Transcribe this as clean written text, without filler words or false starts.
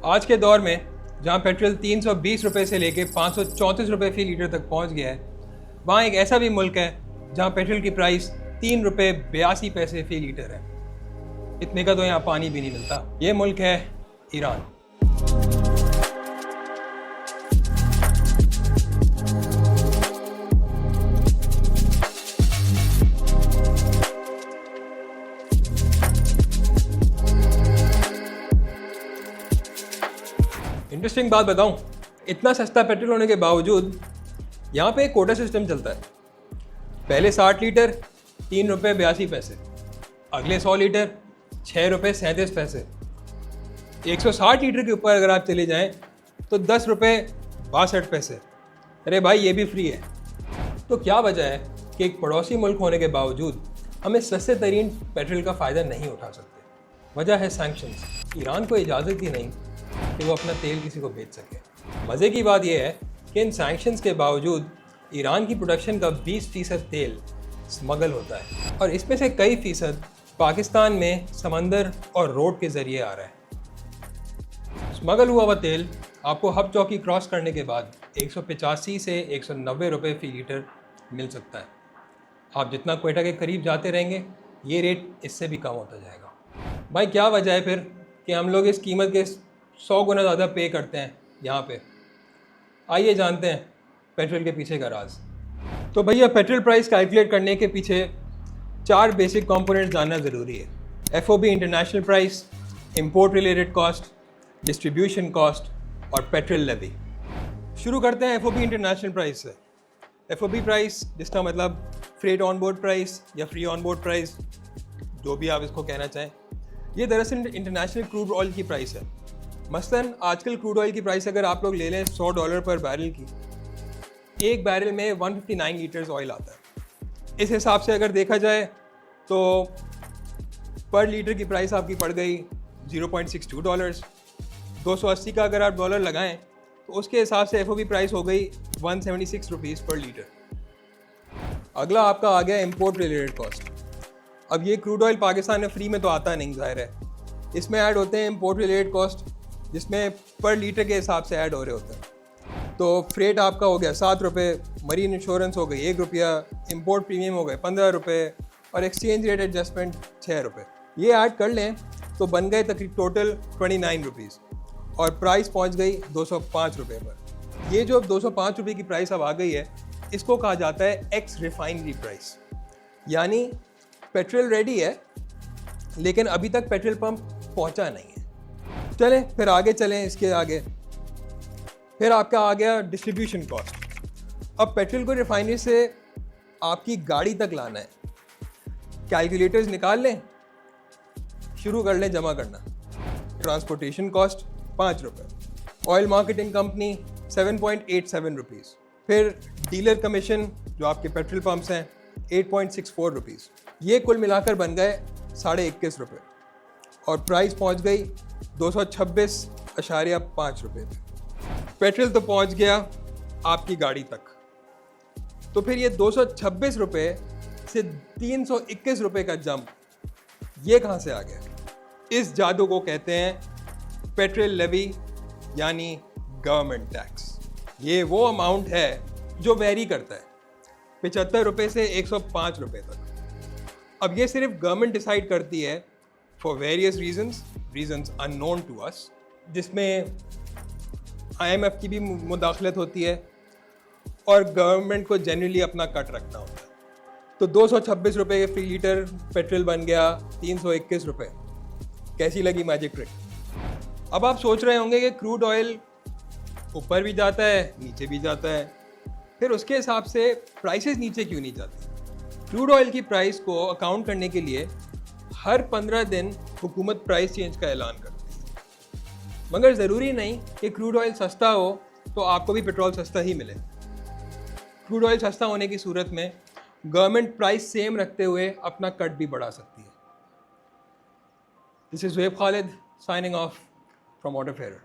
आज के दौर में जहां पेट्रोल 320 रुपये से लेके 534 रुपये फी लीटर तक पहुंच गया है, वहां एक ऐसा भी मुल्क है जहां पेट्रोल की प्राइस 3 रुपये 82 पैसे फी लीटर है। इतने का तो यहाँ पानी भी नहीं मिलता। ये मुल्क है ईरान। इंटरेस्टिंग बात बताऊं, इतना सस्ता पेट्रोल होने के बावजूद यहाँ पे एक कोटा सिस्टम चलता है। पहले 60 लीटर 3 रुपये 82 पैसे, अगले 100 लीटर 6 रुपये 37 पैसे, 160 लीटर के ऊपर अगर आप चले जाएं तो 10 रुपये 62 पैसे। अरे भाई, ये भी फ्री है। तो क्या वजह है कि एक पड़ोसी मुल्क होने के बावजूद हमें सस्ते तरीन पेट्रोल का फ़ायदा नहीं उठा सकते? वजह है सैंक्शंस। ईरान को इजाज़त ही नहीं कि वो अपना तेल किसी को बेच सके। मज़े की बात यह है कि इन सैंक्शंस के बावजूद ईरान की प्रोडक्शन का 20% तेल स्मगल होता है और इसमें से कई फीसद पाकिस्तान में समंदर और रोड के ज़रिए आ रहा है। स्मगल हुआ हुआ तेल आपको हब चौकी क्रॉस करने के बाद 185 से 190 रुपये फी लीटर मिल सकता है। आप जितना क्वेटा के करीब जाते रहेंगे, ये रेट इससे भी कम होता जाएगा। भाई, क्या वजह है फिर कि हम लोग इस कीमत के 100 गुना ज़्यादा पे करते हैं यहाँ पे? आइए जानते हैं पेट्रोल के पीछे का राज। तो भैया, पेट्रोल प्राइस कैलकुलेट करने के पीछे 4 बेसिक कंपोनेंट्स जानना ज़रूरी है। FOB international price, import related cost, distribution cost और पेट्रोल लेवी। शुरू करते हैं FOB इंटरनेशनल प्राइस से। FOB प्राइस, जिसका मतलब फ्रेट ऑन बोर्ड प्राइस या फ्री ऑन बोर्ड प्राइस, जो भी आप इसको कहना चाहें, ये दरअसल इंटरनेशनल क्रूड ऑयल की प्राइस है। मसलन आजकल क्रूड ऑयल की प्राइस अगर आप लोग ले लें $100 पर बैरल की, एक बैरल में 159 लीटर्स ऑयल आता है। इस हिसाब से अगर देखा जाए तो पर लीटर की प्राइस आपकी पड़ गई $0.62। 280 का अगर आप डॉलर लगाएं तो उसके हिसाब से FOB प्राइस हो गई 176 रुपीज़ पर लीटर। अगला आपका आ गया इंपोर्ट रिलेटेड कॉस्ट। अब ये क्रूड ऑयल पाकिस्तान में फ्री में तो आता नहीं, ज़ाहिर है। इसमें ऐड होते हैं इंपोर्ट रिलेटेड कॉस्ट, जिसमें पर लीटर के हिसाब से ऐड हो रहे होते हैं। तो फ्रेट आपका हो गया 7 रुपये, मरीन इंश्योरेंस हो गई 1 रुपया, इंपोर्ट प्रीमियम हो गए 15 रुपये और एक्सचेंज रेट एडजस्टमेंट 6 रुपये। ये ऐड कर लें तो बन गए तकरीबन टोटल 29 रुपीज़ और प्राइस पहुंच गई 205 रुपये पर। ये जो 205 रुपये की प्राइस अब आ गई है, इसको कहा जाता है एक्स रिफाइनरी प्राइस। यानी पेट्रोल रेडी है लेकिन अभी तक पेट्रोल पंप पहुंचा नहीं है। चलें फिर आगे चलें, इसके आगे फिर आपका आ गया डिस्ट्रीब्यूशन कॉस्ट। अब पेट्रोल को रिफाइनरी से आपकी गाड़ी तक लाना है। कैलकुलेटर्स निकाल लें, शुरू कर लें जमा करना। ट्रांसपोर्टेशन कॉस्ट 5 रुपये, ऑयल मार्केटिंग कंपनी 7.87 रुपीज़, फिर डीलर कमीशन जो आपके पेट्रोल पंप्स हैं 8.64 रुपीज़। ये कुल मिलाकर बन गए 21.5 रुपये और प्राइस पहुंच गई 226.5 रुपये। पेट्रोल तो पहुंच गया आपकी गाड़ी तक। तो फिर ये 226 रुपये से 321 रुपये का जंप, ये कहाँ से आ गया? इस जादू को कहते हैं पेट्रोल लेवी, यानी गवर्नमेंट टैक्स। ये वो अमाउंट है जो वेरी करता है 75 रुपये से 105 रुपये तक। अब ये सिर्फ गवर्नमेंट डिसाइड करती है for various reasons unknown to us, जिसमें IMF की भी मुदाखलत होती है और गवर्नमेंट को जनरली अपना कट रखना होता है। तो 226 रुपये फी लीटर पेट्रोल बन गया 321 रुपये। कैसी लगी मैजिक ट्रिक? अब आप सोच रहे होंगे कि क्रूड ऑयल ऊपर भी जाता है नीचे भी जाता है, फिर उसके हिसाब से प्राइसेस नीचे क्यों नहीं जाती? क्रूड ऑयल की प्राइस को अकाउंट करने के लिए हर 15 दिन हुकूमत प्राइस चेंज का ऐलान करती है। मगर ज़रूरी नहीं कि क्रूड ऑयल सस्ता हो तो आपको भी पेट्रोल सस्ता ही मिले। क्रूड ऑयल सस्ता होने की सूरत में गवर्नमेंट प्राइस सेम रखते हुए अपना कट भी बढ़ा सकती है। This is Zuhaib Khalid signing off from ऑटोफेयर।